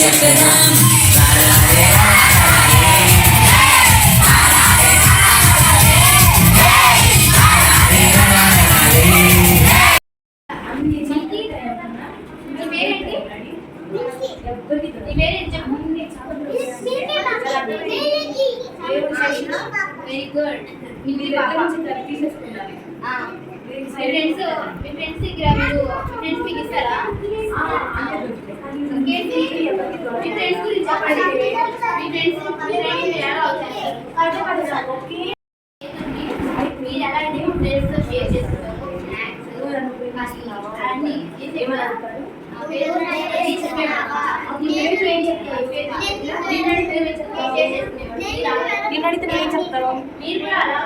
చెప్పదాం. Very good. మీ friends దగ్గర మీరు మీకు ఇస్తారా? మీ ఫ్రెండ్స్ గురించి చెప్పండి. మీ ఫ్రెండ్స్ ఎలా అవుతారు? మీరు ఎలా అయితే మీ ఫ్రెండ్స్తో షేర్ చేస్తున్నారు స్నాక్స్ అన్నీ ఏం చెప్తారు? మీరు కూడా అలా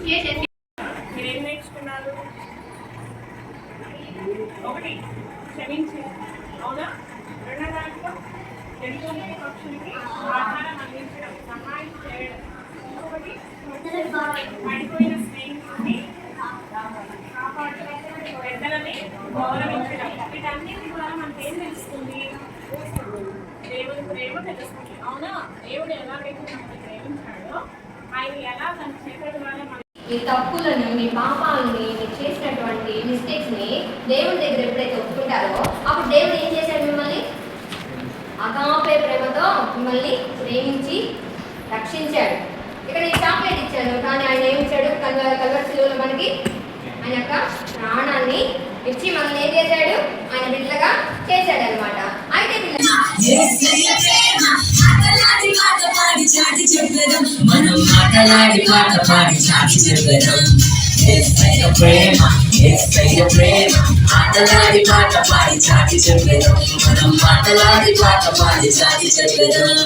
షేర్ చేసి మీరేం నేర్చుకున్నారు? ఒకటి క్షమించి, అవునా? రెండో దాంట్లో జంతువులకి పక్షులకి ఆహారం అందించడం, సహాయం చేయడం. ఇంకొకటి పడిపోయిన స్నేహితుడిని కాపాడడం, పెద్దలని గౌరవించడం. వీటన్నిటి ద్వారా మనకి ఏం తెలుస్తుంది? దేవుని ప్రేమ తెలుస్తుంది, అవునా? దేవుడు ఎలాగైతే మనల్ని ప్రేమించాడో ఆయన ఎలా తన చేతుల ద్వారా మీ తప్పులను, మీ పాపాలని, మీరు చేసినటువంటి మిస్టేక్స్ని దేవుడి దగ్గర ఎప్పుడైతే ఒప్పుకుంటారో అప్పుడు దేవుడు ఏం చేశాడు? మిమ్మల్ని అగాపే ప్రేమతో మిమ్మల్ని ప్రేమించి రక్షించాడు. ఇక్కడ ఈ చాక్లెట్ ఇచ్చాను, కానీ ఆయన ఏమి ఇచ్చాడు? కల్వర్సిలో మనకి ఆయన యొక్క ప్రాణాన్ని ఇచ్చి మనల్ని ఏం చేశాడు? ఆయన బిడ్డలుగా చేశాడు అనమాట. అయితే మనం మాటలాడి పాట పాడి చాటి చెప్పదాం. ప్రేమ ప్రేమ ఆటలాడి పాట పాడి చాటి చెప్పదాం. మనం మాటలాడి పాట పాడి చాటి చెప్పదాం.